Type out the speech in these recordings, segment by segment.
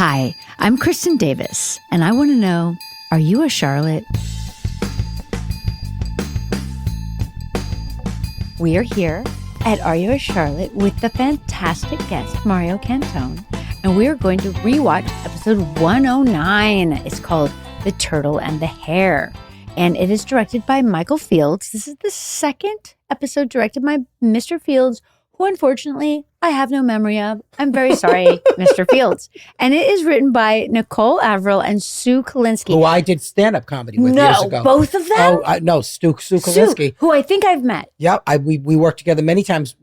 Hi, I'm Kristen Davis, and I want to know, are you a Charlotte? We are here at Are You a Charlotte with the fantastic guest, Mario Cantone, and we are going to rewatch episode 109. It's called The Turtle and the Hare, and it is directed by Michael Fields. This is the second episode directed by Mr. Fields, who unfortunately I have no memory of. I'm very sorry, Mr. Fields. And it is written by Nicole Averill and Sue Kalinsky. Who I did stand-up comedy with years ago. No, both of them? Oh, no, Sue Kalinsky. Who I think I've met. Yeah, we worked together many times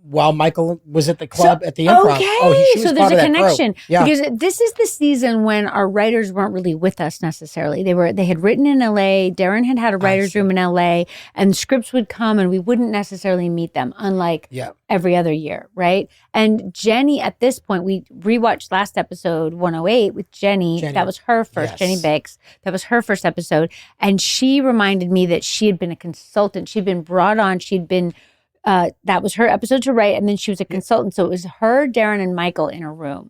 while Michael was at the club at the Improv. Okay, she was so there's a connection. Yeah. Because this is the season when our writers weren't really with us necessarily. They had written in LA. Darren had a writer's room in LA, and scripts would come and we wouldn't necessarily meet them, unlike every other year, right? And Jenny, at this point, we rewatched last episode 108 with Jenny. That was her first, Jenny Biggs. That was her first episode. And she reminded me that she had been a consultant. She'd been brought on. She'd been that was her episode to write, and then she was a consultant. So it was her, Darren, and Michael in a room,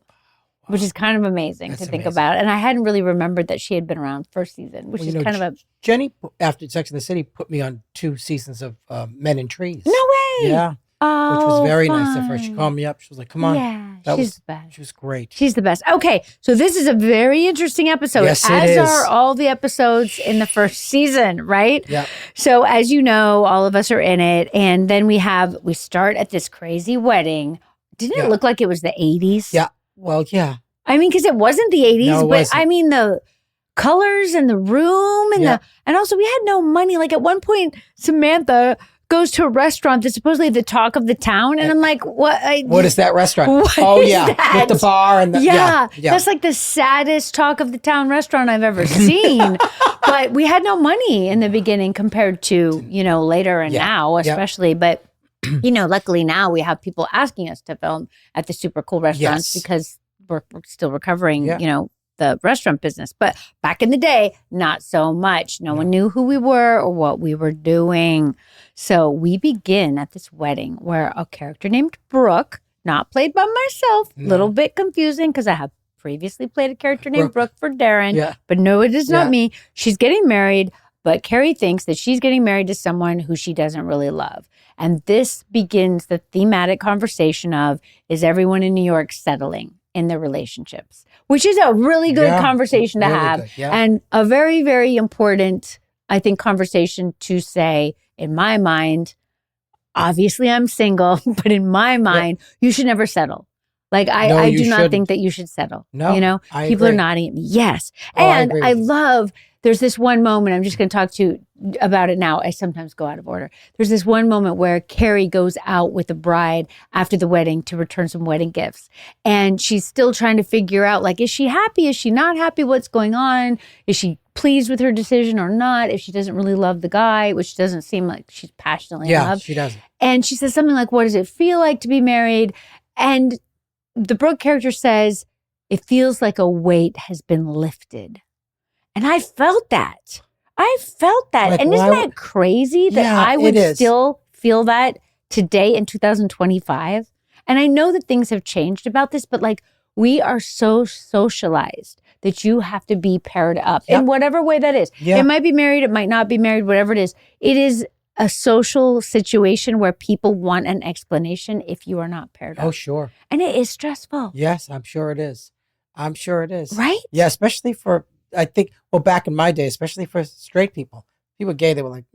which is kind of amazing to think about. And I hadn't really remembered that she had been around first season, which is kind of a... Jenny, after Sex and the City, put me on 2 seasons of Men in Trees. No way! Yeah. Oh, which was very nice of her. She called me up. She was like, come on. Yeah, she's the best. She was great. She's the best. Okay, so this is a very interesting episode. Yes, as it is. are all the episodes in the first season, right? Yeah. So as you know, all of us are in it. And then we start at this crazy wedding. Didn't it look like it was the 80s? Yeah. Well, yeah. I mean, because it wasn't the 80s, No, it but wasn't. I mean, the colors and the room and and also we had no money. Like at one point, Samantha goes to a restaurant that's supposedly the talk of the town. And I'm like, what? What is that restaurant? What is that? With the bar and the... Yeah. That's like the saddest talk of the town restaurant I've ever seen. But we had no money in the beginning compared to, later and now, especially. But, luckily now we have people asking us to film at the super cool restaurants because we're still recovering, the restaurant business. But back in the day, not so much. No one knew who we were or what we were doing. So we begin at this wedding where a character named Brooke, not played by myself, a little bit confusing because I have previously played a character named Brooke for Darren, but no, it is not me. She's getting married, but Carrie thinks that she's getting married to someone who she doesn't really love. And this begins the thematic conversation of, is everyone in New York settling in their relationships? Which is a really good conversation to have. And a very, very important, I think, conversation to say, in my mind, obviously I'm single, but in my mind, you should never settle. Like, I do not think that you should settle. No, people are nodding at me. Yes. And I love, there's this one moment, I'm just going to talk to you about it now. I sometimes go out of order. There's this one moment where Carrie goes out with the bride after the wedding to return some wedding gifts. And she's still trying to figure out, like, is she happy? Is she not happy? What's going on? Is she pleased with her decision or not? If she doesn't really love the guy, which doesn't seem like she's passionately in love. Yeah, she doesn't. And she says something like, what does it feel like to be married? And the Brooke character says, it feels like a weight has been lifted. And I felt that. Like, and isn't that crazy that I would still feel that today in 2025? And I know that things have changed about this, but like, we are so socialized that you have to be paired up in whatever way that is. It might be married, it might not be married, whatever it is. It is a social situation where people want an explanation if you are not paired up. Oh, sure. And it is stressful. Yes, I'm sure it is. Right? Yeah, especially for, I think, back in my day, especially for straight people. People gay, they were like,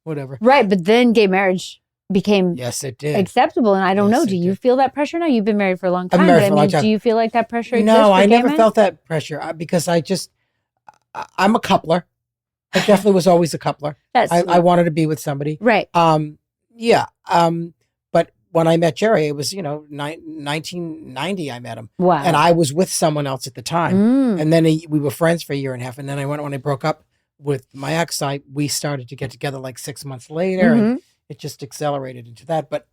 whatever. Right, but then gay marriage became acceptable. And I don't know, do you feel that pressure now? You've been married for a long time. I've been married for a long time. Do you feel like that pressure exists? No, I never men? felt that pressure because I'm a coupler. I definitely was always a coupler. I wanted to be with somebody. Right. But when I met Jerry, it was, 1990 I met him. Wow. And I was with someone else at the time. And then we were friends for a year and a half. And then when I broke up with my ex, we started to get together like 6 months later. And it just accelerated into that. But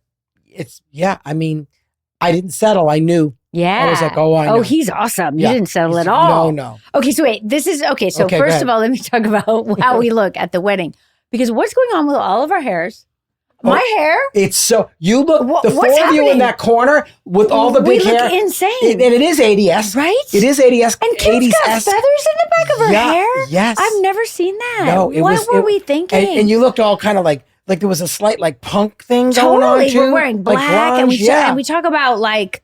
I didn't settle. I knew. Yeah. I was like, I know. Oh, he's awesome. You didn't settle at all. No. Okay, so wait, So first of all, let me talk about how we look at the wedding. Because what's going on with all of our hairs, My hair? It's so, you look, the What's four of you happening? in that corner with all the big hair. We look insane. And it is 80s. Right? It is 80s. And Kim's got feathers in the back of her hair? Yes. I've never seen that. No, what were we thinking? And you looked all kind of like there was a slight like punk thing going on too. We're wearing black, like grunge, and we talk about like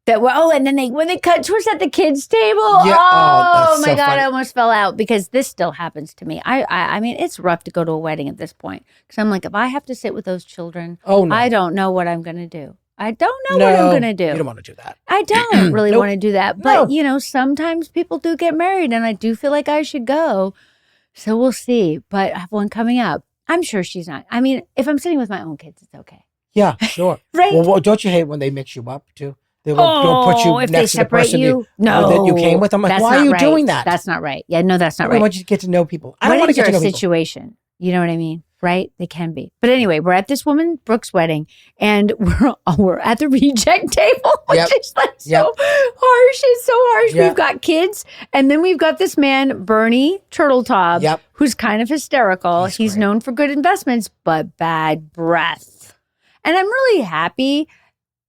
that. And then when they cut towards at the kids' table. Yeah. Oh my so God, funny. I almost fell out because this still happens to me. I mean, it's rough to go to a wedding at this point because I'm like, if I have to sit with those children, no. I don't know what I'm going to do. I don't know what I'm going to do. You don't want to do that. I don't really want to do that. But, No. Sometimes people do get married and I do feel like I should go. So we'll see. But I have one coming up. I'm sure she's not. I mean, if I'm sitting with my own kids, it's okay. Yeah, sure. Right? Well, don't you hate when they mix you up too? They will put you if next they to the person that you came with. I'm like, that's why are not you right. doing that? That's not right. Yeah, no, that's not I right. want you to get to know people. I don't want to Weddings get to are know a people. situation. You know what I mean? Right? They can be. But anyway, we're at this woman Brooke's wedding and we're at the reject table, which is like so harsh. It's so harsh. Yep. We've got kids and then we've got this man, Bernie Turtletop, who's kind of hysterical. He's known for good investments, but bad breath. And I'm really happy.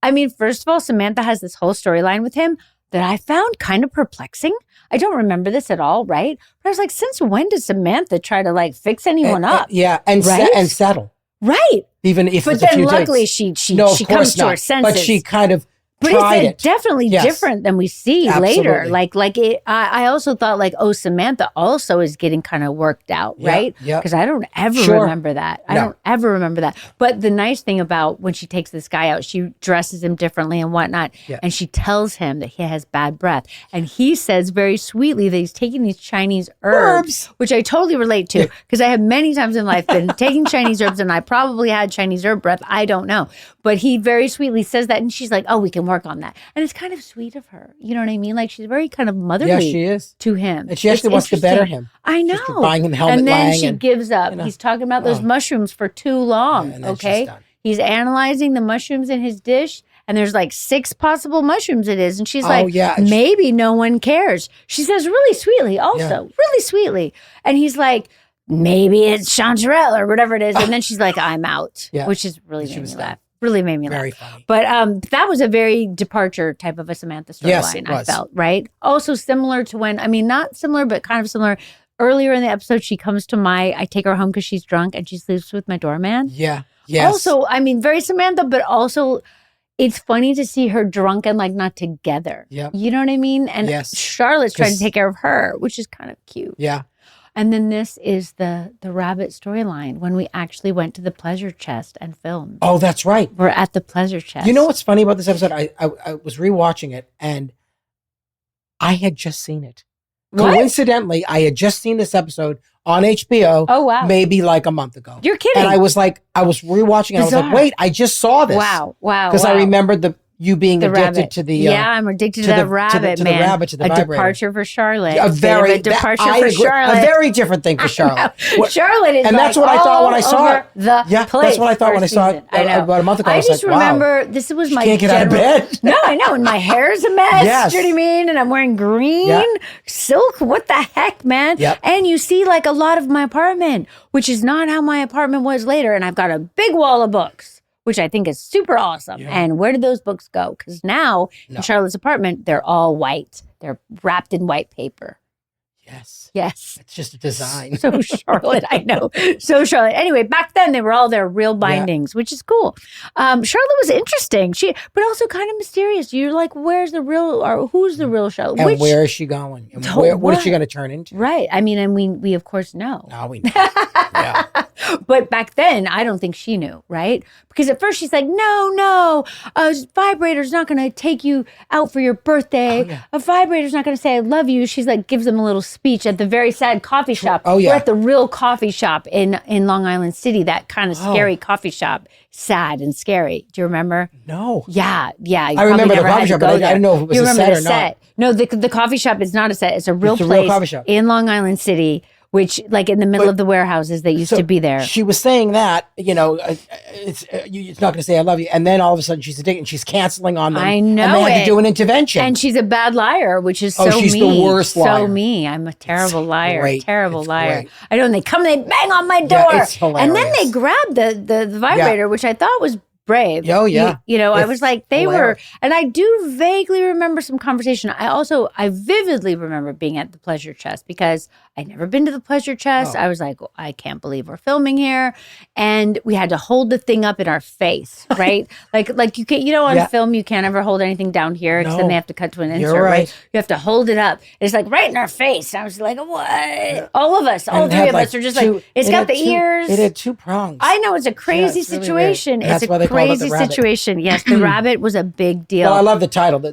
I mean, first of all, Samantha has this whole storyline with him that I found kind of perplexing. I don't remember this at all, right? But I was like, since when does Samantha try to like fix anyone up? And settle. Right. Even if but it's a then few luckily days. she of comes course to her senses. But she kind of But tried it's definitely different than we see later. Like it. I also thought like, oh, Samantha also is getting kind of worked out, right? Yeah. Because I don't ever remember that. I don't ever remember that. But the nice thing about when she takes this guy out, she dresses him differently and whatnot, and she tells him that he has bad breath, and he says very sweetly that he's taking these Chinese herbs, which I totally relate to because I have many times in life been taking Chinese herbs, and I probably had Chinese herb breath. I don't know, but he very sweetly says that, and she's like, "Oh, we can work on that." And it's kind of sweet of her. You know what I mean? Like she's very kind of motherly she is. to him. And she actually wants to better him. I know. She's buying him helmet and then Lang she gives up. He's talking about those mushrooms for too long. and then Okay. she's done. He's analyzing the mushrooms in his dish. And there's like 6 possible mushrooms it is. And she's like, maybe no one cares. She says really sweetly also, really sweetly. And he's like, maybe it's chanterelle or whatever it is. And then she's like, I'm out, which is really made me laugh. Really made me Very laugh. funny. But that was a very departure type of a Samantha storyline, Yes, it I was. felt, right? Also similar to when, I mean, not similar, but kind of similar. Earlier in the episode, she comes to I take her home because she's drunk and she sleeps with my doorman. Yeah. Yes. Also, I mean, very Samantha, but also it's funny to see her drunk and like not together. Yeah. You know what I mean? And Charlotte's trying to take care of her, which is kind of cute. Yeah. And then this is the rabbit storyline when we actually went to the pleasure chest and filmed. Oh, that's right. We're at the pleasure chest. You know what's funny about this episode? I was rewatching it and I had just seen it. What? Coincidentally, I had just seen this episode on HBO. Oh, wow. Maybe like a month ago. You're kidding. And I was rewatching it. I was like, wait, I just saw this. Wow. Because I remembered you being the addicted rabbit. to the I'm addicted to that rabbit, man. To the vibrator. Departure for Charlotte. A very departure I for agree. Charlotte. A very different thing for Charlotte. Charlotte is, and that's like what I thought when I saw over it. The place. That's what I thought when I saw it about a month ago. I just like, remember wow, this was she my can't get out of bed. No, I know, and my hair's a mess. Yes. Do you know what I mean? And I'm wearing green silk. What the heck, man? Yep. And you see like a lot of my apartment, which is not how my apartment was later. And I've got a big wall of books, which I think is super awesome. Yeah. And where did those books go? Because now in Charlotte's apartment, they're all white. They're wrapped in white paper. Yes. Yes. It's just a design. So Charlotte, I know. So Charlotte. Anyway, back then they were all their real bindings, which is cool. Charlotte was interesting. But also kind of mysterious. You're like, where's the real, or who's the real Charlotte? And where is she going? And what is she going to turn into? Right. I mean, and we of course know. Now we know. Yeah. But back then, I don't think she knew, right? Because at first she's like, no, a vibrator's not going to take you out for your birthday. Oh, yeah. A vibrator's not going to say I love you. She's like, gives them a little speech at the very sad coffee shop. Oh, yeah. We're at the real coffee shop in Long Island City, that kind of scary coffee shop. Sad and scary. Do you remember? No. Yeah. I remember the coffee shop, but I didn't know if it was a set or not. No, the coffee shop is not a set. It's a real place real coffee shop in Long Island City which like in the middle of the warehouses that used to be there. She was saying that, it's not going to say I love you. And then all of a sudden she's addicted and she's canceling on them. I know. And they had to do an intervention. And she's a bad liar, which is so she's me. the worst liar. So me. I'm a terrible liar. Great. Terrible It's liar. great. I know. And they come and they bang on my door. Yeah, it's hilarious. And then they grab the vibrator, which I thought was brave. Oh, yeah. I was like, they hilarious. were, and I do vaguely remember some conversation. I vividly remember being at the Pleasure Chest because I'd never been to the Pleasure Chest. I was like, I can't believe we're filming here. And we had to hold the thing up in our face, right? like you can't, on film, you can't ever hold anything down here because then they have to cut to an insert, You're right. You have to hold it up. It's like right in our face. I was like, what? All of us, all three of us are just like, it's got the ears. It had 2 prongs. I know, it's a crazy situation. Really it's a crazy situation. Yes, the rabbit was a big deal. Well, I love the title, the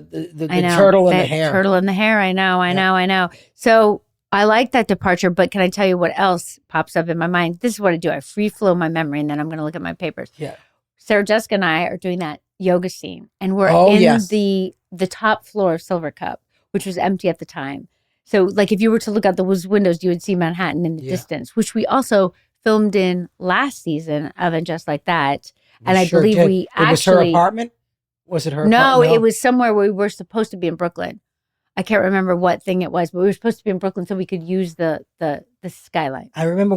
turtle and the hare. Turtle and the hare. I know. So I like that departure, but can I tell you what else pops up in my mind? This is what I do. I free flow my memory, and then I'm going to look at my papers. Yeah. Sarah Jessica and I are doing that yoga scene, and we're in the top floor of Silver Cup, which was empty at the time. So, like, if you were to look out those windows, you would see Manhattan in the distance, which we also filmed in last season of And Just Like That. And I believe we actually... It was her apartment? Was it her apartment? No, it was somewhere where we were supposed to be in Brooklyn. I can't remember what thing it was, but we were supposed to be in Brooklyn so we could use the skyline. I remember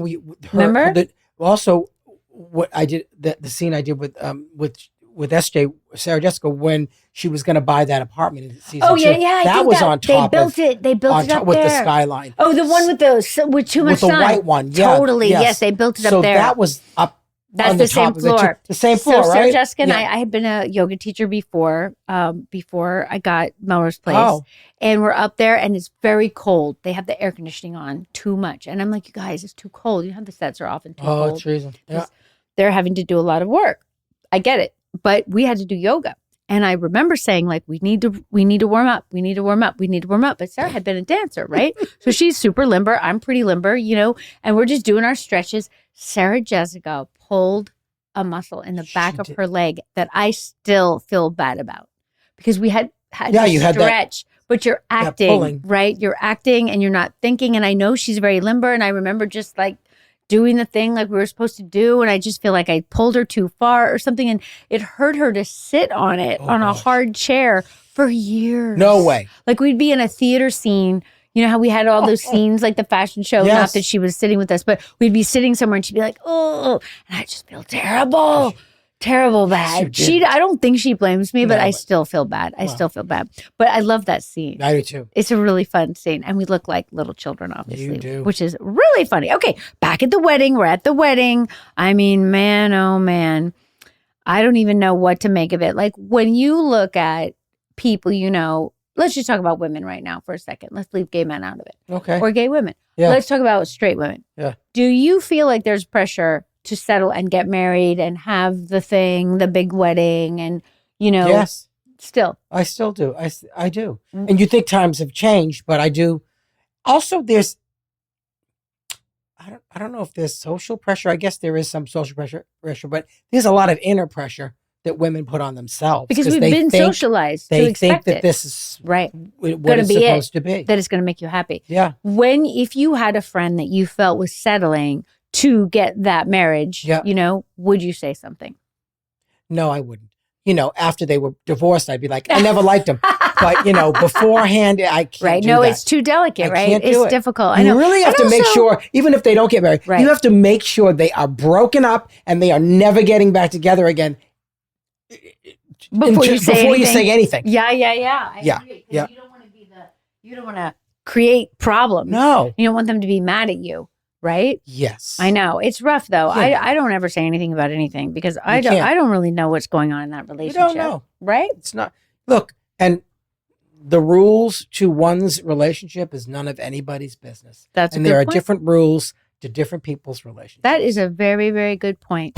also what I did, the scene I did with SJ, Sarah Jessica, when she was going to buy that apartment in season 2. That was on top. They built it up with there. the skyline. Oh, the one with too much sun. With the white one. Yeah. Totally. Yes, they built it up there. So that was up. That's the same floor. The same floor, right? Sarah Jessica and I had been a yoga teacher before I got Melrose Place. Oh. And we're up there and it's very cold. They have the air conditioning on too much. And I'm like, you guys, it's too cold. The sets are often too cold. Oh, treason. Yeah. They're having to do a lot of work. I get it. But we had to do yoga. And I remember saying, like, we need to warm up. We need to warm up. We need to warm up. But Sarah had been a dancer, right? So she's super limber. I'm pretty limber, and we're just doing our stretches. Sarah Jessica pulled a muscle in the back of her leg that I still feel bad about because we had to stretch, but you're acting, right? You're acting and you're not thinking. And I know she's very limber. And I remember just like doing the thing like we were supposed to do. And I just feel like I pulled her too far or something. And it hurt her to sit on it a hard chair for years. No way. Like we'd be in a theater scene. You know how we had all those scenes like the fashion show, not that she was sitting with us, but we'd be sitting somewhere and she'd be like, oh, and I just feel terrible bad. I don't think she blames me, but I still feel bad. I still feel bad. But I love that scene. I do too. It's a really fun scene. And we look like little children, obviously. You do. Which is really funny. Okay, back at the wedding. We're at the wedding. I mean, man, oh man. I don't even know what to make of it. Like when you look at people, let's just talk about women right now for a second. Let's leave gay men out of it. Okay. Or gay women. Yeah. Let's talk about straight women. Yeah. Do you feel like there's pressure to settle and get married and have the big wedding and, Yes. Still. I still do. I do. And you think times have changed, but I do. Also, there's, I don't know if there's social pressure. I guess there is some social pressure, but there's a lot of inner pressure that women put on themselves because we've been socialized to expect that this is right what it's supposed to be, that it's going to make you happy. Yeah. If you had a friend that you felt was settling to get that marriage, would you say something? No, I wouldn't. After they were divorced, I'd be like, I never liked them. But, beforehand, I can't right. do No, that. It's too delicate, right? Can't it's do it. difficult. I know. You really have to make sure, even if they don't get married, you have to make sure they are broken up and they are never getting back together again. Before you say anything. Yeah. I agree. You don't want to you don't want to create problems. No. You don't want them to be mad at you, right? Yes. I know. It's rough though. Yeah. I don't ever say anything about anything because I don't really know what's going on in that relationship. You don't know. Right? It's not. Look, and the rules to one's relationship is none of anybody's business. That's and there are different rules to different people's relationships. That is a very, very good point.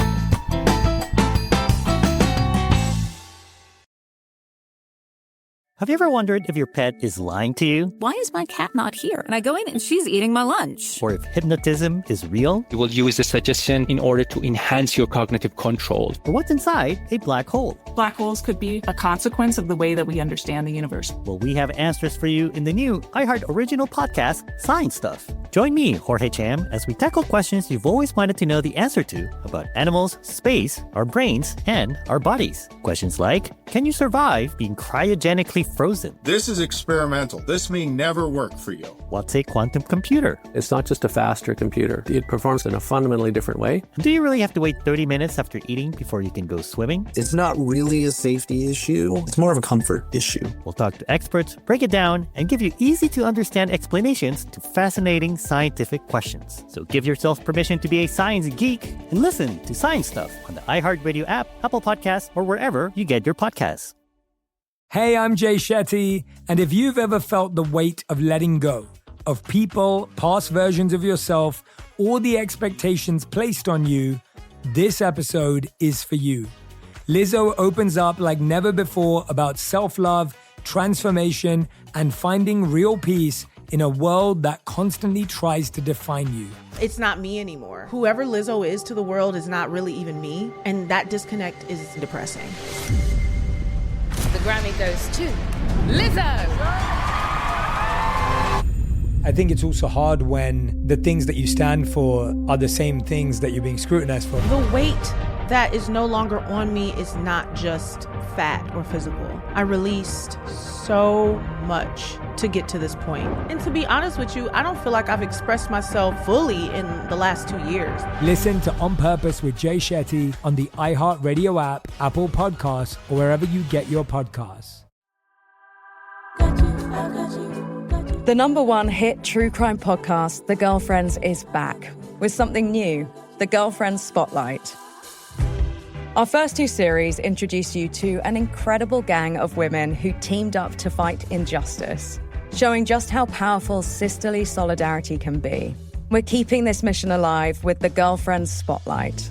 Have you ever wondered if your pet is lying to you? Why is my cat not here? And I go in and she's eating my lunch. Or if hypnotism is real? You will use the suggestion in order to enhance your cognitive control. Or what's inside a black hole? Black holes could be a consequence of the way that we understand the universe. Well, we have answers for you in the new iHeart original podcast, Science Stuff. Join me, Jorge Cham, as we tackle questions you've always wanted to know the answer to about animals, space, our brains, and our bodies. Questions like, can you survive being cryogenically frozen? This is experimental. This may never work for you. What's a quantum computer? It's not just a faster computer. It performs in a fundamentally different way. Do you really have to wait 30 minutes after eating before you can go swimming? It's not really a safety issue. It's more of a comfort issue. We'll talk to experts, break it down, and give you easy-to-understand explanations to fascinating scientific questions. So give yourself permission to be a science geek and listen to Science Stuff on the iHeartRadio app, Apple Podcasts, or wherever you get your podcasts. Hey, I'm Jay Shetty, and if you've ever felt the weight of letting go of people, past versions of yourself, or the expectations placed on you, this episode is for you. Lizzo opens up like never before about self-love, transformation, and finding real peace in a world that constantly tries to define you. It's not me anymore. Whoever Lizzo is to the world is not really even me, and that disconnect is depressing. The Grammy goes to Lizzo! I think it's also hard when the things that you stand for are the same things that you're being scrutinized for. The weight that is no longer on me is not just fat or physical. I released so much to get to this point. And to be honest with you, I don't feel like I've expressed myself fully in the last 2 years. Listen to On Purpose with Jay Shetty on the iHeartRadio app, Apple Podcasts, or wherever you get your podcasts. The #1 hit true crime podcast, The Girlfriends, is back with something new, The Girlfriends Spotlight. Our first 2 series introduce you to an incredible gang of women who teamed up to fight injustice, showing just how powerful sisterly solidarity can be. We're keeping this mission alive with The Girlfriends Spotlight.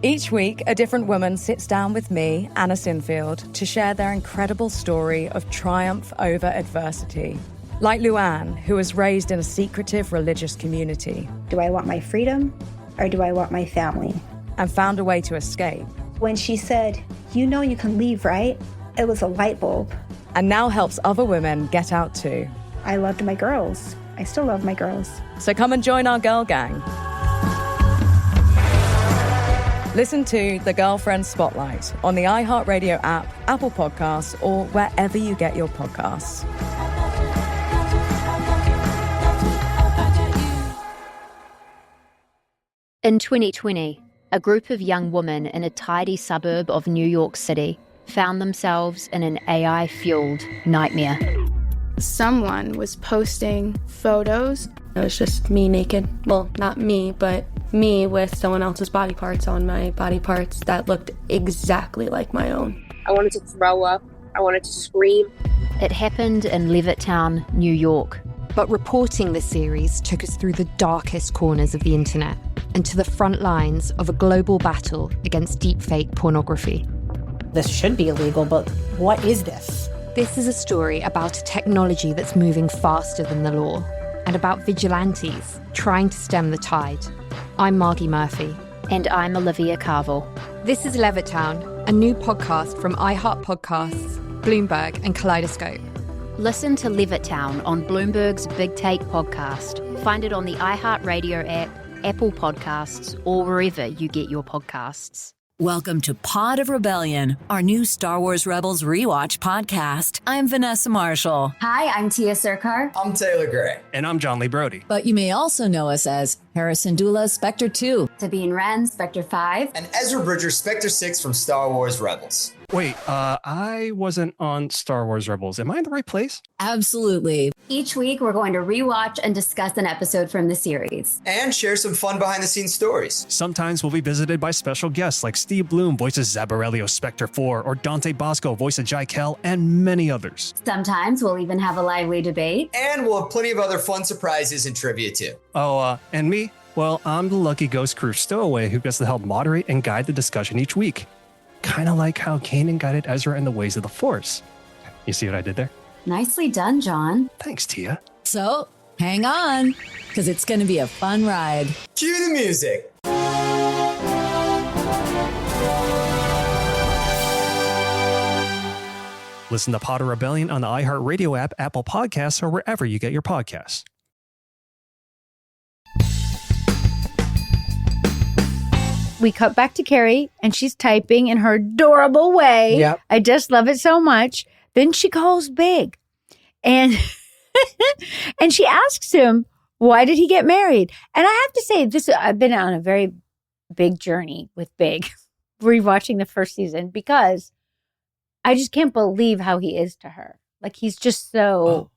Each week, a different woman sits down with me, Anna Sinfield, to share their incredible story of triumph over adversity. Like Luann, who was raised in a secretive religious community. Do I want my freedom or do I want my family? And found a way to escape. When she said, you know you can leave, right? It was a light bulb. And now helps other women get out too. I loved my girls. I still love my girls. So come and join our girl gang. Listen to The Girlfriend Spotlight on the iHeartRadio app, Apple Podcasts, or wherever you get your podcasts. In 2020, a group of young women in a tidy suburb of New York City found themselves in an AI-fueled nightmare. Someone was posting photos. It was just me naked. Well, not me, but me with someone else's body parts on my body parts that looked exactly like my own. I wanted to throw up. I wanted to scream. It happened in Levittown, New York. But reporting this series took us through the darkest corners of the internet and to the front lines of a global battle against deepfake pornography. This should be illegal, but what is this? This is a story about a technology that's moving faster than the law and about vigilantes trying to stem the tide. I'm Margie Murphy. And I'm Olivia Carville. This is Levittown, a new podcast from iHeart Podcasts, Bloomberg and Kaleidoscope. Listen to Levittown on Bloomberg's Big Take podcast. Find it on the iHeartRadio app, Apple Podcasts, or wherever you get your podcasts. Welcome to Pod of Rebellion, our new Star Wars Rebels rewatch podcast. I'm Vanessa Marshall. Hi, I'm Tia Sircar. I'm Taylor Gray. And I'm John Lee Brody. But you may also know us as Harrison Dula, Spectre 2. Sabine Wren, Spectre 5. And Ezra Bridger, Spectre 6 from Star Wars Rebels. Wait, I wasn't on Star Wars Rebels. Am I in the right place? Absolutely. Each week, we're going to rewatch and discuss an episode from the series. And share some fun behind-the-scenes stories. Sometimes we'll be visited by special guests like Steve Bloom voices Zabarelio Spectre 4, or Dante Bosco voices Jaikel, and many others. Sometimes we'll even have a lively debate. And we'll have plenty of other fun surprises and trivia too. Oh, and me? Well, I'm the lucky Ghost Crew stowaway who gets to help moderate and guide the discussion each week. Kind of like how Kanan guided Ezra in the ways of the Force. You see what I did there? Nicely done, John. Thanks, Tia. So, hang on, because it's going to be a fun ride. Cue the music. Listen to Pod of Rebellion on the iHeartRadio app, Apple Podcasts, or wherever you get your podcasts. we cut back to Carrie, and she's typing in her adorable way. Yep. I just love it so much. Then she calls Big, and and she asks him, why did he get married? And I have to say, I've been on a very big journey with Big, rewatching the first season, because I just can't believe how he is to her. Like, he's just so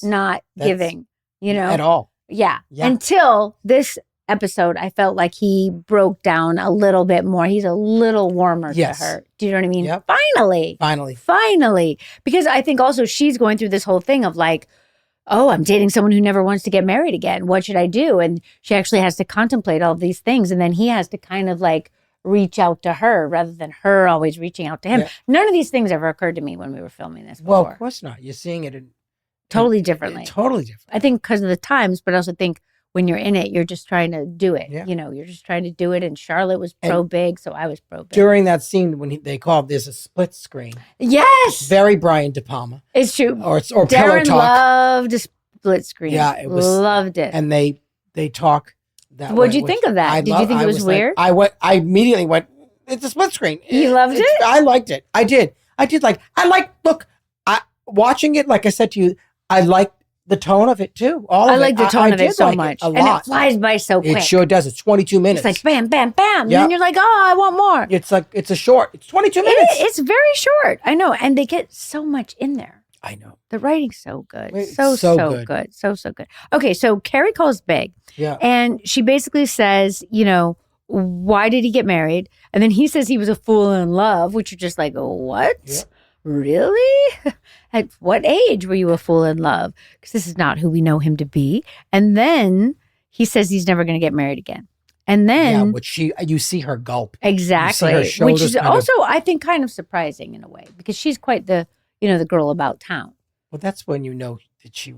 not giving, At all. Yeah. Until this episode, I felt like he broke down a little bit more. He's a little warmer to her. Do you know what I mean? Yep. Finally. Because I think also she's going through this whole thing of like, oh, I'm dating someone who never wants to get married again. What should I do? And she actually has to contemplate all these things. And then he has to kind of like reach out to her rather than her always reaching out to him. Yeah. None of these things ever occurred to me when we were filming this before. Well, of course not. You're seeing it totally differently. Totally different. I think because of the times, but I also think when you're in it, you're just trying to do it. Yeah. You're just trying to do it. And Charlotte was pro-Big, so I was pro-Big. During that scene when they called, there's a split screen. Yes! Very Brian De Palma. It's true. Or Darren Pillow Talk. loved a split screen. Yeah, it was. Loved it. And they talk that What'd way, you think of that? Did you think it was weird? I immediately went, it's a split screen. You loved it? I liked it. I did. Watching it, like I said to you, I liked the tone of it too. I like the tone of it so much. A lot. And it flies by so quick. It sure does. It's 22 minutes. It's like bam, bam, bam. And then you're like, oh, I want more. It's like, it's 22 minutes. It's very short. I know. And they get so much in there. I know. The writing's so good. It's So good. good. So good. Okay, so Carrie calls Big. Yeah. And she basically says, why did he get married? And then he says he was a fool in love, which you're just like, what? Yeah. Really? At what age were you a fool in love? Because this is not who we know him to be. And then he says he's never going to get married again. And then you see her gulp. Exactly. You see her which is also, I think, kind of surprising in a way, because she's quite the girl about town. Well, that's when you know that she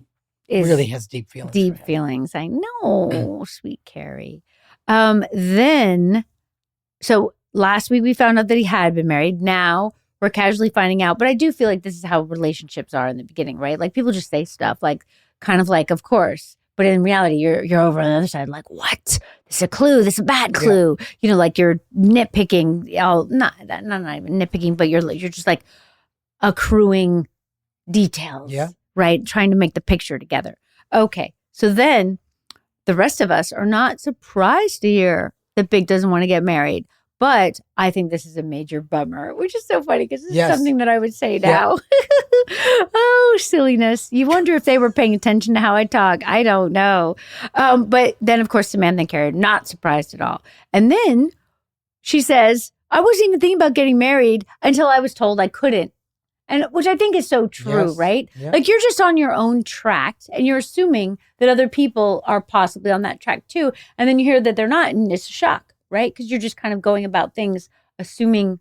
really has deep feelings. Deep feelings. I know, sweet Carrie. Then, so last week we found out that he had been married. Now we're casually finding out, but I do feel like this is how relationships are in the beginning, right? Like people just say stuff like, kind of like, of course, but in reality, you're over on the other side, like, what? This is a clue. This is a bad clue. Yeah. Like you're nitpicking. Not even nitpicking, but you're just like accruing details, right? Trying to make the picture together. Okay, so then the rest of us are not surprised to hear that Big doesn't want to get married. But I think this is a major bummer, which is so funny because this is something that I would say now. Oh, silliness. You wonder if they were paying attention to how I talk. I don't know. But then, of course, Samantha and Carrie are not surprised at all. And then she says, I wasn't even thinking about getting married until I was told I couldn't. And which I think is so true, right? Yeah. Like you're just on your own track and you're assuming that other people are possibly on that track too. And then you hear that they're not, and it's a shock. Right? Because you're just kind of going about things assuming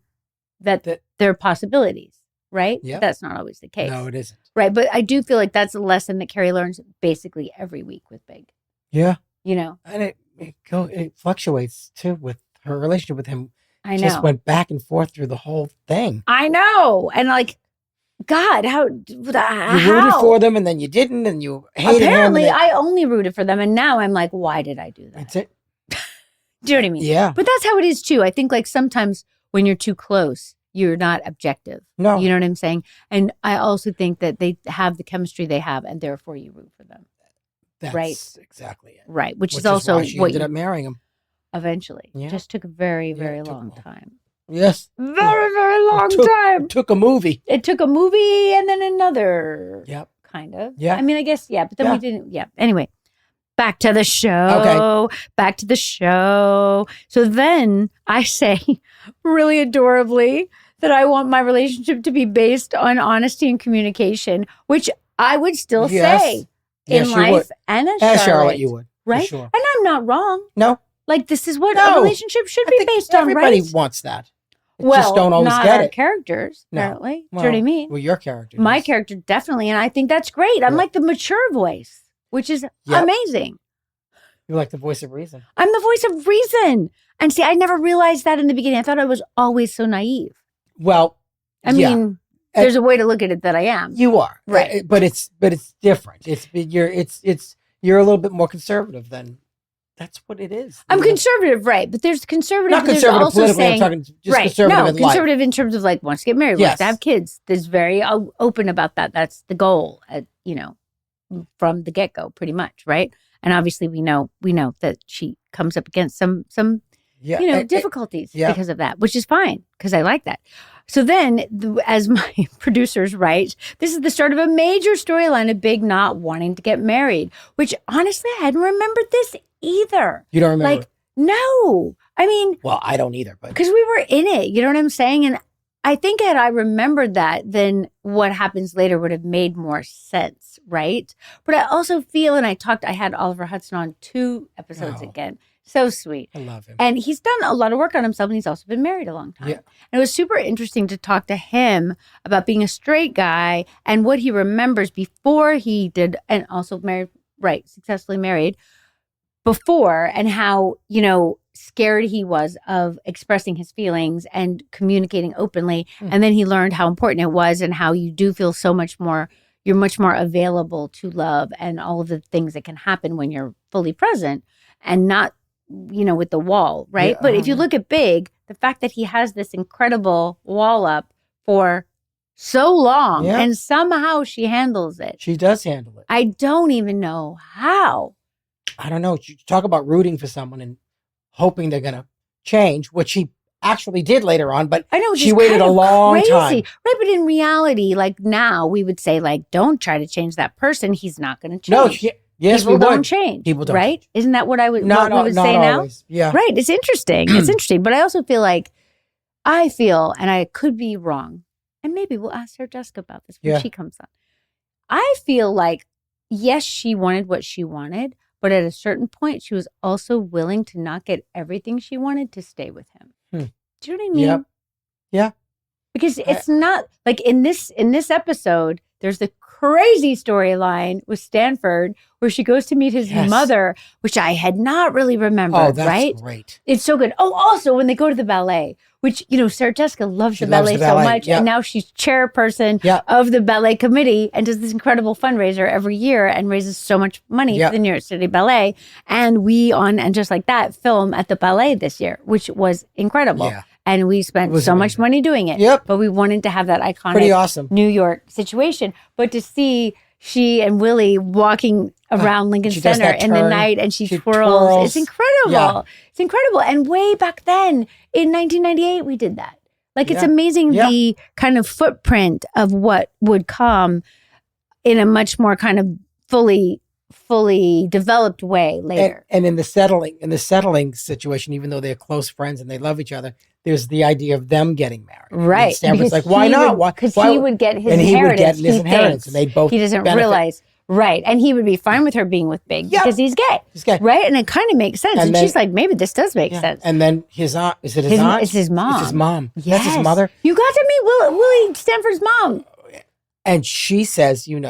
that there are possibilities, right? Yeah. That's not always the case. No, it isn't. Right. But I do feel like that's a lesson that Carrie learns basically every week with Big. Yeah. And it fluctuates too with her relationship with him. I know. Just went back and forth through the whole thing. I know. And like, God, how? You rooted for them and then you didn't and you hated him. Apparently, I only rooted for them. And now I'm like, why did I do that? That's it. Do you know what I mean? Yeah. But that's how it is too. I think like sometimes when you're too close, you're not objective. No. You know what I'm saying? And I also think that they have the chemistry they have and therefore you root for them. That's exactly it. Right. Which is also why she ended up marrying him. Eventually. Yeah. Just took a very, very long time. Yes. Very, very long time. It took a movie. It took a movie and then another. Yep. Kind of. Yeah. I mean, I guess, but then we didn't. Yeah. Anyway. Back to the show. Okay. Back to the show. So then I say really adorably that I want my relationship to be based on honesty and communication, which I would still say in life and as Charlotte. You would. Right? Sure. And I'm not wrong. No. Like this is what a relationship should be based on, right? Everybody wants that. Just don't always not get our it. Characters, apparently. Do you know what I mean? Well, your character. My character definitely, and I think that's great. I'm like the mature voice. Which is amazing. You're like the voice of reason. I'm the voice of reason. And see, I never realized that in the beginning. I thought I was always so naive. Well, I mean, there's a way to look at it that I am. You are. Right. But it's different. You're a little bit more conservative than That's what it is. I'm conservative, right? But there's conservative. Not but conservative also politically. saying, I'm talking just right? conservative in life. Conservative in terms of like wants to get married, wants to have kids. There's very open about that. That's the goal, from the get go, pretty much, right? And obviously, we know that she comes up against some difficulties because of that, which is fine because I like that. So then, as my producers write, this is the start of a major storyline of Big not wanting to get married, which honestly, I hadn't remembered this either. You don't remember? Like, no. I mean... Well, I don't either, but... Because we were in it, you know what I'm saying? And I think had I remembered that, then what happens later would have made more sense, right? But I also feel, and I had Oliver Hudson on 2 episodes again. So sweet. I love him. And he's done a lot of work on himself, and he's also been married a long time. Yeah. And it was super interesting to talk to him about being a straight guy and what he remembers before he did, and also married, right, successfully married before, and how, scared he was of expressing his feelings and communicating openly. And then he learned how important it was and how you do feel so much more, you're much more available to love and all of the things that can happen when you're fully present and not, with the wall, right? But if you look at Big, the fact that he has this incredible wall up for so long and somehow she handles it. She does handle it. I don't even know how. I don't know. You talk about rooting for someone and hoping they're going to change, which she actually did later on, but I know she waited a long time. Right, but in reality, like now, we would say, like, don't try to change that person. He's not going to change. No, yes, people don't change. People don't. Right? Isn't that what we would say always. now? Yeah. Right. It's interesting. It's interesting. But I also feel like, and I could be wrong, and maybe we'll ask Sarah Jessica about this when she comes on. I feel like, yes, she wanted what she wanted, but at a certain point, she was also willing to not get everything she wanted to stay with him. Do you know what I mean? Yep. Yeah. Because it's not like in this episode, there's the crazy storyline with Stanford where she goes to meet his mother, which I had not really remembered, right? Great. It's so good. Oh, also when they go to the ballet, which, Sarah Jessica loves the ballet so much. Yep. And now she's chairperson of the ballet committee and does this incredible fundraiser every year and raises so much money for the New York City Ballet. And we and just like that, film at the ballet this year, which was incredible. Yeah. And we spent so much money doing it. Yep. But we wanted to have that iconic pretty awesome New York situation. But to see she and Willie walking around Lincoln Center in the night and she twirls. It's incredible. Yeah. It's incredible. And way back then in 1998, we did that. Like, it's amazing the kind of footprint of what would come in a much more kind of fully developed way later. And in the settling situation, even though they're close friends and they love each other, there's the idea of them getting married. Right. And Stanford's like, why not? Because he would get his inheritance. And he would get his inheritance. And they both he doesn't benefit. realize. Right. And he would be fine with her being with Big because he's gay. He's gay. Right. And it kind of makes sense. And she's like, maybe this does make sense. And then his aunt, is it his aunt? It's his mom. It's his mom. Yes. That's his mother. You got to meet Willie Stanford's mom. And she says, he's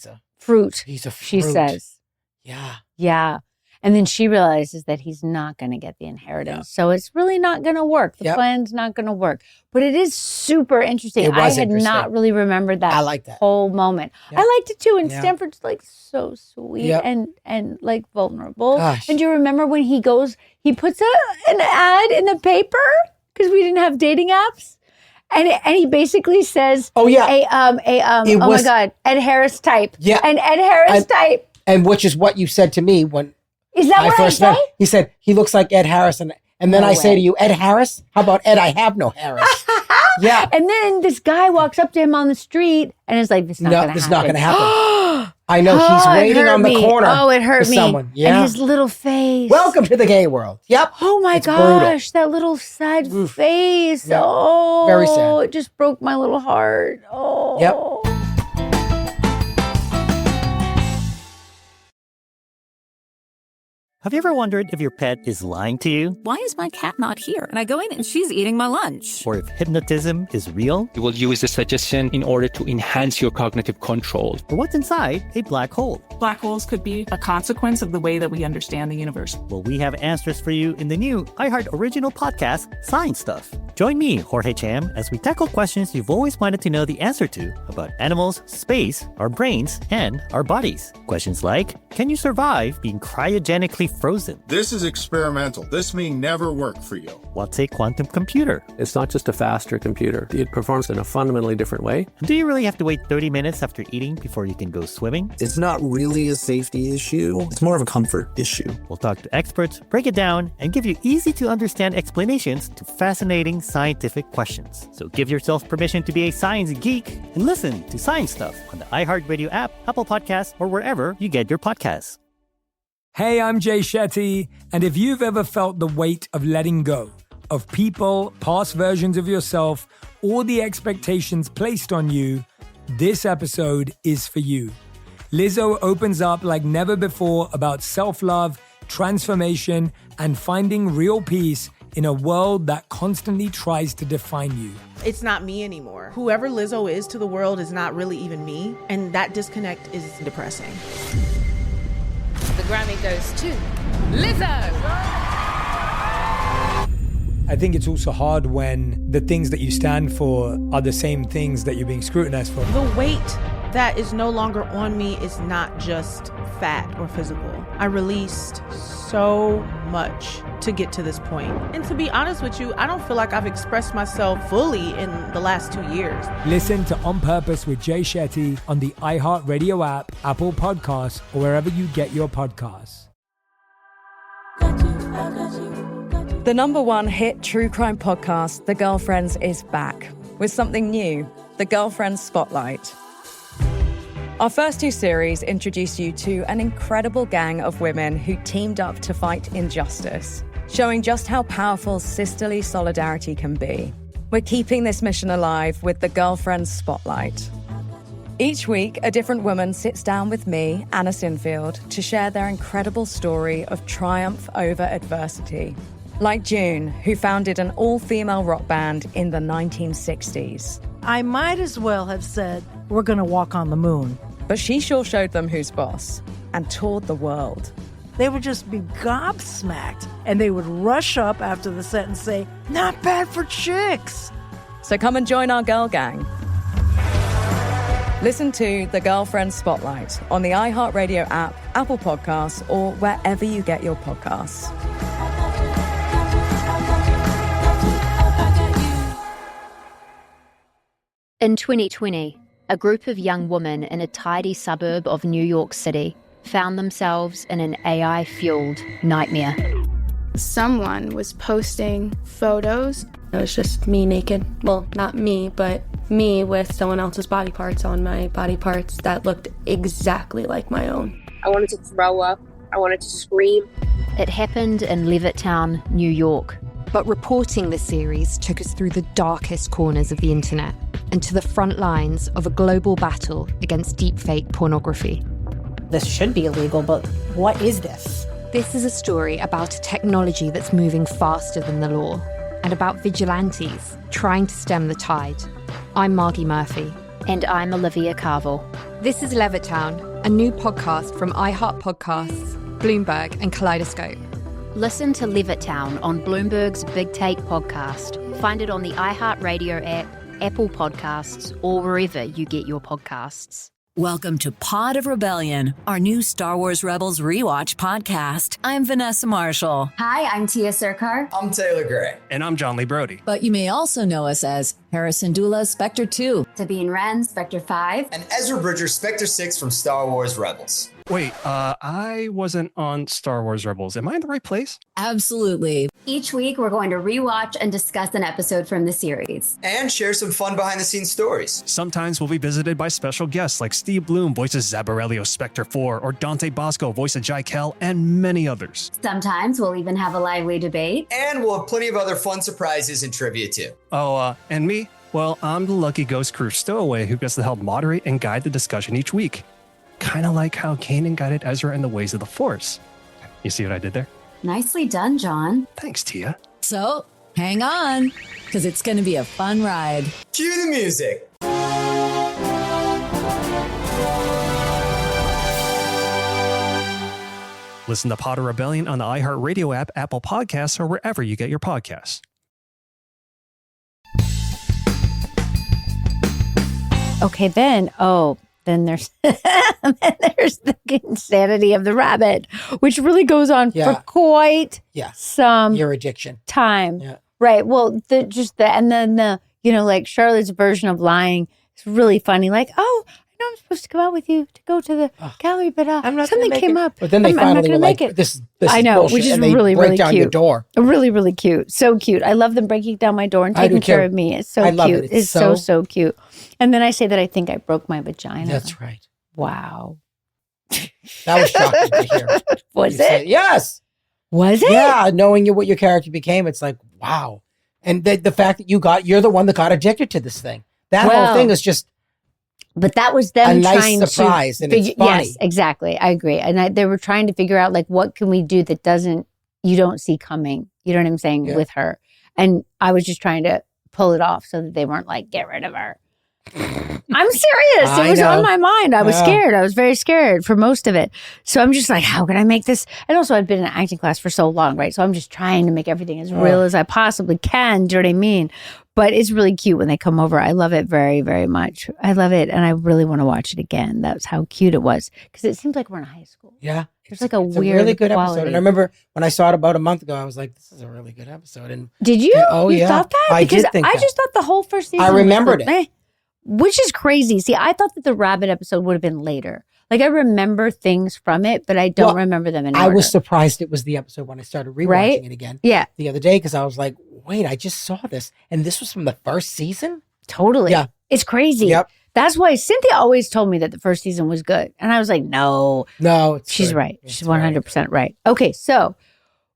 a fruit. He's a fruit. She says. Yeah. Yeah. And then she realizes that he's not going to get the inheritance. Yeah. So it's really not going to work. The plan's not going to work. But it is super interesting. I had not really remembered that, whole moment. Yeah. I liked it too. And Stanford's like so sweet and like vulnerable. Gosh. And do you remember when he puts an ad in the paper? Because we didn't have dating apps. And he basically says, oh my God, Ed Harris type. Yeah. And Ed Harris type. And which is what you said to me when is that I first met him. He said, he looks like Ed Harris. And then I say to you, Ed Harris? How about Ed, I have no Harris? Yeah. And then this guy walks up to him on the street and is like, this is not going to happen. I know. He's waiting on the corner. Oh, it hurt me. Someone. Yeah. And his little face. Welcome to the gay world. Yep. Oh my gosh. That little sad face. Yep. Oh. Very sad. It just broke my little heart. Oh. Yep. Have you ever wondered if your pet is lying to you? Why is my cat not here? And I go in and she's eating my lunch. Or if hypnotism is real? You will use the suggestion in order to enhance your cognitive control. Or what's inside a black hole? Black holes could be a consequence of the way that we understand the universe. Well, we have answers for you in the new iHeart original podcast, Science Stuff. Join me, Jorge Cham, as we tackle questions you've always wanted to know the answer to about animals, space, our brains, and our bodies. Questions like, can you survive being cryogenically frozen? This is experimental. This may never work for you. What's a quantum computer? It's not just a faster computer. It performs in a fundamentally different way. Do you really have to wait 30 minutes after eating before you can go swimming? It's not really a safety issue. It's more of a comfort issue. We'll talk to experts, break it down, and give you easy-to-understand explanations to fascinating scientific questions. So give yourself permission to be a science geek and listen to Science Stuff on the iHeartRadio app, Apple Podcasts, or wherever you get your podcasts. Hey, I'm Jay Shetty, and if you've ever felt the weight of letting go of people, past versions of yourself, or the expectations placed on you, this episode is for you. Lizzo opens up like never before about self-love, transformation, and finding real peace in a world that constantly tries to define you. It's not me anymore. Whoever Lizzo is to the world is not really even me, and that disconnect is depressing. The Grammy goes to Lizzo. I think it's also hard when the things that you stand for are the same things that you're being scrutinized for. The weight that is no longer on me is not just fat or physical. I released so much to get to this point. And to be honest with you, I don't feel like I've expressed myself fully in the last 2 years. Listen to On Purpose with Jay Shetty on the iHeartRadio app, Apple Podcasts, or wherever you get your podcasts. The #1 hit true crime podcast, The Girlfriends, is back with something new, The Girlfriends Spotlight. Our first 2 series introduce you to an incredible gang of women who teamed up to fight injustice, showing just how powerful sisterly solidarity can be. We're keeping this mission alive with The Girlfriends Spotlight. Each week, a different woman sits down with me, Anna Sinfield, to share their incredible story of triumph over adversity. Like June, who founded an all-female rock band in the 1960s. I might as well have said, we're going to walk on the moon. But she sure showed them who's boss and toured the world. They would just be gobsmacked, and they would rush up after the set and say, not bad for chicks. So come and join our girl gang. Listen to The Girlfriend Spotlight on the iHeartRadio app, Apple Podcasts, or wherever you get your podcasts. In 2020, a group of young women in a tidy suburb of New York City found themselves in an AI-fueled nightmare. Someone was posting photos. It was just me naked. Well, not me, but me with someone else's body parts on my body parts that looked exactly like my own. I wanted to throw up. I wanted to scream. It happened in Levittown, New York. But reporting this series took us through the darkest corners of the internet and to the front lines of a global battle against deepfake pornography. This should be illegal, but what is this? This is a story about a technology that's moving faster than the law and about vigilantes trying to stem the tide. I'm Margie Murphy. And I'm Olivia Carville. This is Levittown, a new podcast from iHeart Podcasts, Bloomberg, and Kaleidoscope. Listen to Levittown on Bloomberg's Big Take podcast. Find it on the iHeartRadio app, Apple Podcasts, or wherever you get your podcasts. Welcome to Pod of Rebellion, our new Star Wars Rebels rewatch podcast. I'm Vanessa Marshall. Hi, I'm Tia Sircar. I'm Taylor Gray. And I'm John Lee Brody. But you may also know us as Harrison Dula, Spectre 2. Sabine Wren, Spectre 5. And Ezra Bridger, Spectre 6 from Star Wars Rebels. Wait, I wasn't on Star Wars Rebels. Am I in the right place? Absolutely. Each week, we're going to rewatch and discuss an episode from the series. And share some fun behind-the-scenes stories. Sometimes we'll be visited by special guests like Steve Bloom voices Zabarelio Spectre 4, or Dante Bosco voices Jaikel, and many others. Sometimes we'll even have a lively debate. And we'll have plenty of other fun surprises and trivia too. Oh, and me? Well, I'm the lucky ghost crew stowaway who gets to help moderate and guide the discussion each week. Kind of like how Kanan guided Ezra in the ways of the Force. You see what I did there? Nicely done, John. Thanks, Tia. So, hang on, because it's going to be a fun ride. Cue the music. Listen to Pod of Rebellion on the iHeartRadio app, Apple Podcasts, or wherever you get your podcasts. Okay, then there's there's the insanity of the rabbit, which really goes on for quite some your addiction time. Yeah. Right. Well, and then the, like Charlotte's version of lying is really funny. Like, oh, I know I'm supposed to go out with you to go to the gallery, but something came up. But then they finally were like, this I is know, bullshit, which is and they really, break really down cute. your door. Really, really cute. So cute. I love them breaking down my door and I do taking care too. of me. It's so I cute. love it. It's so cute. And then I say that I think I broke my vagina. That's right. Wow. That was shocking to hear. Was You said, it? yes. Was it? Yeah, knowing what your character became, it's like, wow. And the fact that you're the one that got addicted to this thing. That whole thing is just. But that was them a nice trying surprise, to and it's funny. Yes, exactly. I agree. And they were trying to figure out like, what can we do that you don't see coming? You know what I'm saying? With her. And I was just trying to pull it off so that they weren't like, get rid of her. I'm serious. It was on my mind. I was scared. I was very scared for most of it. So I'm just like, how can I make this? And also I've been in acting class for so long, right? So I'm just trying to make everything as real as I possibly can. Do you know what I mean? But it's really cute when they come over. I love it very, very much. I love it. And I really want to watch it again. That's how cute it was. Because it seems like we're in high school. Yeah. There's like a It's weird a really good quality. episode. And I remember when I saw it about a month ago, I was like, this is a really good episode. And did you? You thought that? I Because did think I that. just thought the whole first season I remembered was it. which is crazy. See, I thought that the rabbit episode would have been later. Like I remember things from it, but I don't remember them in order. I was surprised it was the episode when I started rewatching it again. Yeah. The other day, because I was like, wait, I just saw this. And this was from the first season? Totally. Yeah. It's crazy. Yep. That's why Cynthia always told me that the first season was good. And I was like, no. No, she's right. She's 100% right. Okay, so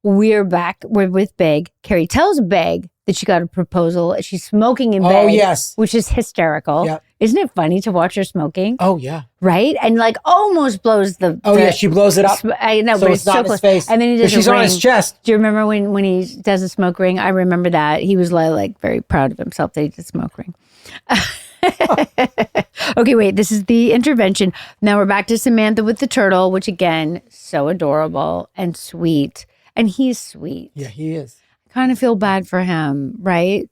we're back. We're with Big. Carrie tells Big that she got a proposal. She's smoking in bed. Oh, yes. Which is hysterical. Yep. Isn't it funny to watch her smoking? Oh, yeah. Right? And like almost blows the... Oh, yeah, she blows it up. I know, So but it's it's not so in his close. face. And then he But does she's a on ring. his chest. Do you remember when he does a smoke ring? I remember that. He was like very proud of himself that he did a smoke ring. Okay, wait. This is the intervention. Now we're back to Samantha with the turtle, which again, so adorable and sweet. And he's sweet. Yeah, he is. Kind of feel bad for him, right?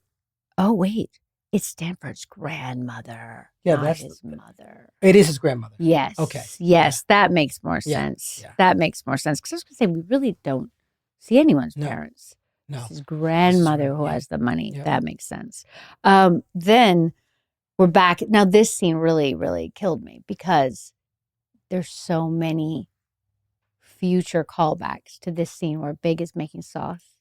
Oh, wait. It's Stanford's grandmother. Yeah, not that's his mother. It is his grandmother. Yes. Okay. Yes, that makes more Yeah, sense. yeah. That makes more sense. Because I was going to say, we really don't see anyone's parents. No. It's his grandmother who has the money. Yeah. That makes sense. Then we're back. Now, this scene really, really killed me because there's so many future callbacks to this scene where Big is making sauce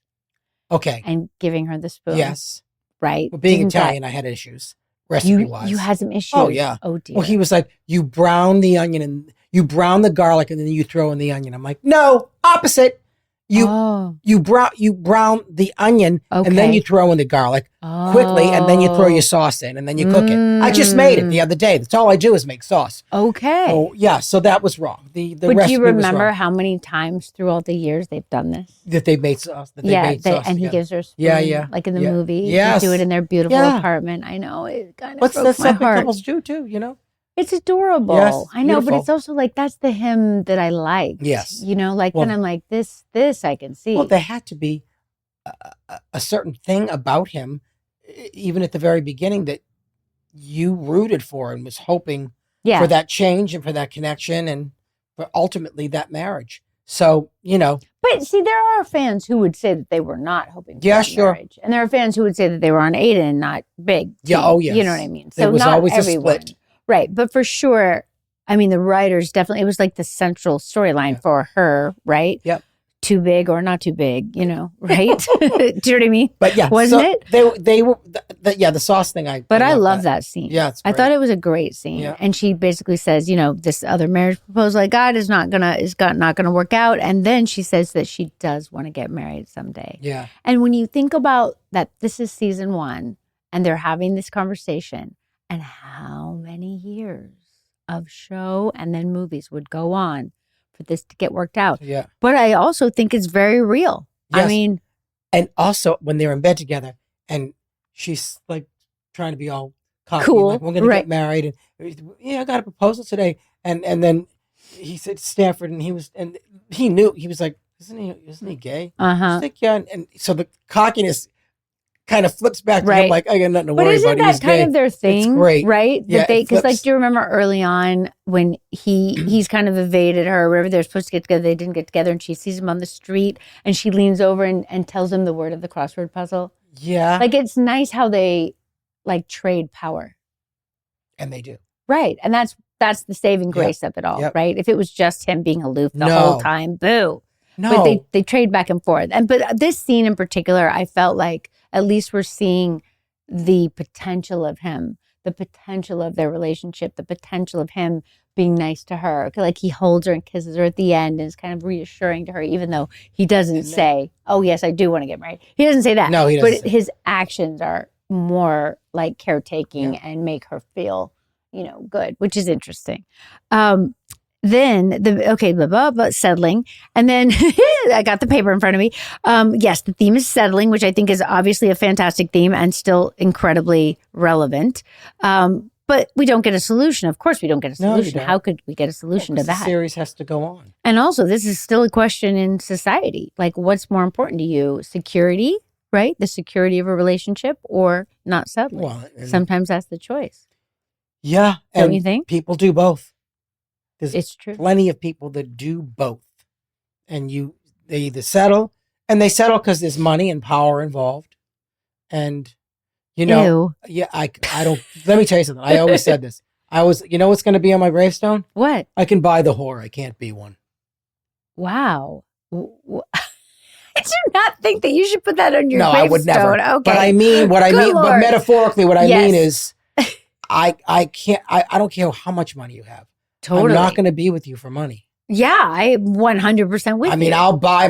Okay. and giving her the spoon. Yes. Right? Well, being Didn't that- Italian, I had issues. Recipe-wise. You had some issues. Oh, yeah. Oh, dear. Well, he was like, you brown the onion and you brown the garlic and then you throw in the onion. I'm like, no, opposite. You brown the onion and then Okay. you throw in the garlic quickly and then you throw your sauce in and then you cook it. I just made it the other day. That's all I do is make sauce. Okay. Oh, yeah. So that was wrong. The But do recipe you was remember wrong. how many times throughout the years they've done this? That they made sauce? That they made sauce and he together. gives her a spoon, Yeah, yeah. like in the Yeah. movie. Yes. They do it in their beautiful Yeah. apartment. I know, it kind of What's broke that's my something heart. couples do too, you know? It's adorable. Yes, I know, but beautiful. it's also like, that's the him that I like. Yes. You know, like, Well- then I'm like, this I can see. Well, there had to be a certain thing about him, even at the very beginning, that you rooted for and was hoping Yeah. for that change and for that connection and for ultimately that marriage. So, you know, But see, there are fans who would say that they were not hoping for Yeah, that sure. marriage. And there are fans who would say that they were on Aiden and not Big. Yeah, too. oh, yes. You know what I mean? There was not always a everyone. split. Right. But for sure, I mean, the writers definitely, it was like the central storyline for her, right? Yep. Too big or not too big, you know, right? Do you know what I mean? but yeah, Wasn't so it? They were, the sauce thing. But I love that scene. Yeah, it's I great. thought it was a great scene. Yeah. And she basically says, you know, this other marriage proposal I got is not gonna work out. And then she says that she does want to get married someday. Yeah. And when you think about that, this is season 1, and they're having this conversation, and how many years of show and then movies would go on for this to get worked out. Yeah. But I also think it's very real. I Yes. mean, And also when they're in bed together and she's like trying to be all cocky, Cool, like we're gonna right. get married and yeah, I got a proposal today. And then he said Stanford and he knew, he was like, isn't he gay? Uh-huh. She's like, yeah, and so the cockiness kind of flips back to him like, I got nothing to worry about. But isn't that kind of their thing? It's great. Right? Yeah, That because like, do you remember early on when he's kind of evaded her, or wherever they're supposed to get together, they didn't get together, and she sees him on the street, and she leans over and tells him the word of the crossword puzzle. Yeah. Like, it's nice how they like trade power. And they do. Right. And that's the saving grace of it all, right? If it was just him being aloof the whole time, boo. No. But they trade back and forth. But this scene in particular, I felt like at least we're seeing the potential of him, the potential of their relationship, the potential of him being nice to her. Like, he holds her and kisses her at the end and is kind of reassuring to her, even though he doesn't say, oh, yes, I do want to get married. He doesn't say that. No, he doesn't. But his actions are more like caretaking and make her feel, good, which is interesting. Then settling. And then I got the paper in front of me. Yes, the theme is settling, which I think is obviously a fantastic theme and still incredibly relevant. But we don't get a solution. Of course we don't get a solution. How could we get a solution to that? The series has to go on. And also, this is still a question in society. Like, what's more important to you? Security, right? The security of a relationship, or not settling? Well, sometimes that's the choice. Yeah. Don't you think? People do both. It's true. Plenty of people that do both. And they either settle, and they settle because there's money and power involved. And, Ew. Yeah, I don't, let me tell you something. I always said this. What's going to be on my gravestone? What? I can buy the whore. I can't be one. Wow. I do not think that you should put that on your gravestone. No, I would never. Okay. But I mean, but metaphorically, what I mean is, I can't, I don't care how much money you have. Totally. I'm not going to be with you for money. Yeah, I 100% with you. I mean, I'll buy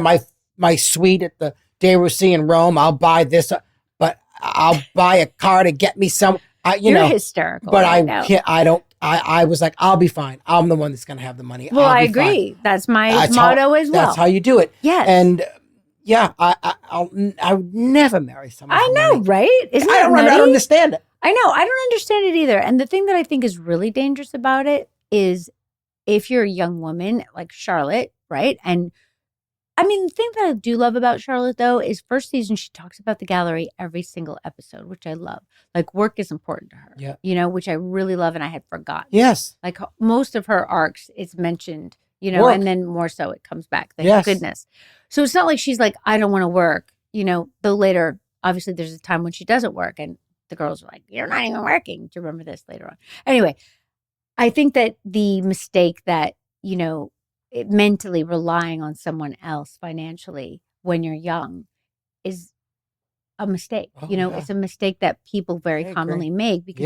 my suite at the De Russi in Rome. I'll buy this, but I'll buy a car to get me some. You're hysterical. But right I can't. I don't. I was like, I'll be fine. I'm the one that's going to have the money. Well, I agree. Fine. That's my motto as well. That's how you do it. Yes. And yeah, I would never marry someone. I know, money. right? Isn't I don't understand it. I know. I don't understand it either. And the thing that I think is really dangerous about it is if you're a young woman like Charlotte, right? And I mean, the thing that I do love about Charlotte, though, is first season, she talks about the gallery every single episode, which I love. Like, work is important to her, which I really love, and I had forgotten. Yes. Like, most of her arcs, it's mentioned, work. And then more so it comes back. Thank goodness. So it's not like she's like, I don't want to work, though later, obviously, there's a time when she doesn't work, and the girls are like, you're not even working. Do you remember this later on? Anyway, I think that the mistake that, mentally relying on someone else financially when you're young is a mistake. It's a mistake that people very commonly make because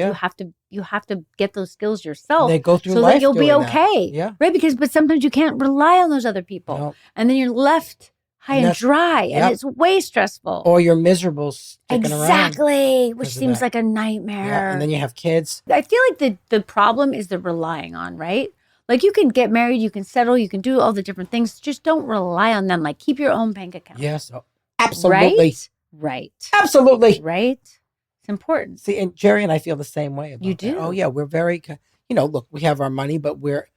you have to get those skills yourself. They go through so life that you'll be doing okay. That. Yeah. Right? But sometimes you can't rely on those other people. No. And then you're left high and dry and it's way stressful. Or you're miserable sticking around. Exactly. Which seems like a nightmare. Yeah. And then you have kids. I feel like the problem is the relying on, right? Like, you can get married, you can settle, you can do all the different things. Just don't rely on them. Like, keep your own bank account. Yes. Oh, absolutely. Right. Absolutely. Right. It's important. See, and Jerry and I feel the same way about You do? that. Oh, yeah. We're very, look, we have our money, but we're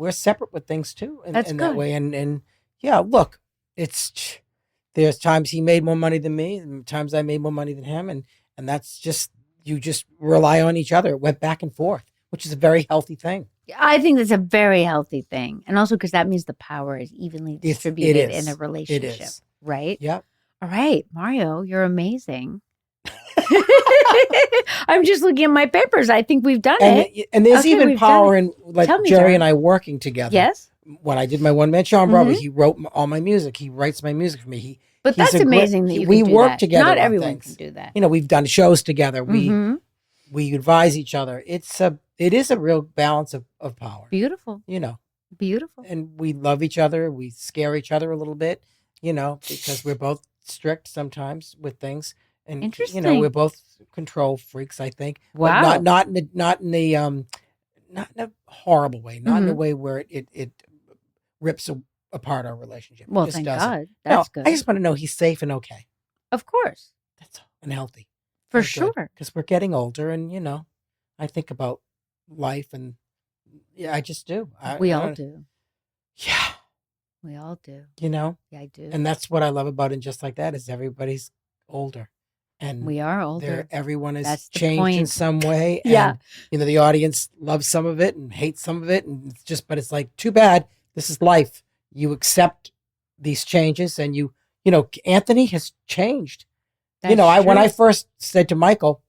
separate with things, too. That's in good. that way. And yeah, look, there's times he made more money than me, and times I made more money than him. And that's just, you just rely on each other. It went back and forth, which is a very healthy thing. I think that's a very healthy thing. And also because that means the power is evenly distributed in a relationship. It is. Right? Yep. All right, Mario, you're amazing. I'm just looking at my papers. I think we've done it. And there's even power in like Jerry and I working together. Yes. When I did my one-man show on Broadway, he wrote all my music. He writes my music for me. But that's amazing that you can do work that. together. Not everyone can do that. We've done shows together. We advise each other. It is a real balance of power. Beautiful. Beautiful. And we love each other. We scare each other a little bit, because we're both strict sometimes with things. And interesting. We're both control freaks, I think. Wow. But not in a horrible way. Not in a way where it rips apart our relationship. Well, it just thank doesn't. God. That's good. I just want to know he's safe and okay. Of course. That's all. And healthy. For sure. Because we're getting older, and I think about life, and I just do. We all do. Yeah. We all do. Yeah, I do. And that's what I love about it. Just like that is everybody's older, And we are older. Everyone has That's the changed in point. some way. Yeah. And, the audience loves some of it and hates some of it. And it's just, but it's like, too bad. This is life. You accept these changes and Anthony has changed. That's when I true. first said to Michael,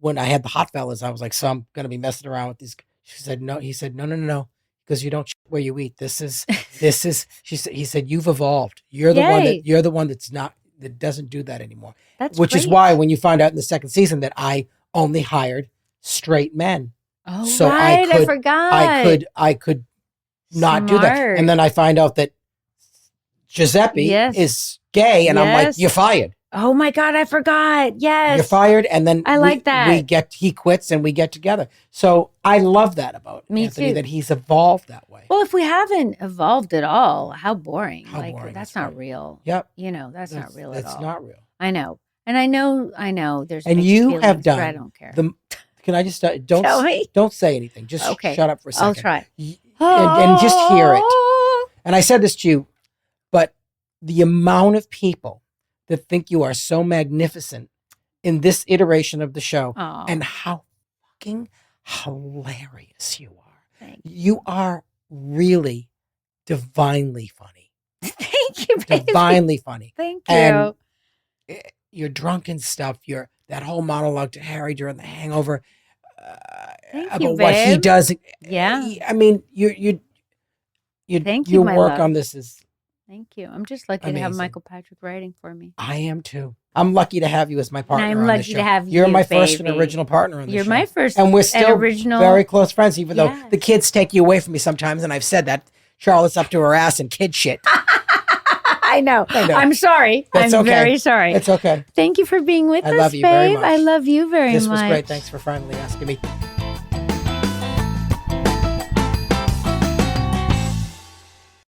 when I had the hot fellas, I was like, so I'm going to be messing around with these. She said, no. He said, no. Because you don't where you eat. He said, you've evolved. You're the one that doesn't do that anymore. Which is why when you find out in the second season that I only hired straight men. Oh, so right. I forgot. I could not do that. And then I find out that Giuseppe is gay and I'm like, you're fired. Oh my God, I forgot. Yes. You're fired. And then I like that. He quits and we get together. So I love that about Anthony, that he's evolved that way. Well, if we haven't evolved at all, how boring. Boring. That's not real. Yep. That's not real at all. It's not real. I know. And I know there's and you have done. I don't care. Can I just don't tell me? Don't say anything. Just shut up for a second. I'll try. And just hear it. And I said this to you, but the amount of people that think you are so magnificent in this iteration of the show and how fucking hilarious you are. You are really divinely funny. Thank you, baby. Divinely funny. Thank you. And your drunken stuff, that whole monologue to Hare during the hangover about what he does. Yeah. I mean, your work on this is Thank you. I'm just lucky to have Michael Patrick writing for me. I am too. I'm lucky to have you as my partner. And I'm on lucky this show. to have You're you, my first baby. and original partner on the show. You're my first and we're still original very close friends, even though the kids take you away from me sometimes. And I've said that Charlotte's up to her ass in kid shit. I know. I'm sorry. That's I'm okay. very sorry. It's okay. Thank you for being with us, love you babe. very much. I love you very much. This was great. Thanks for finally asking me.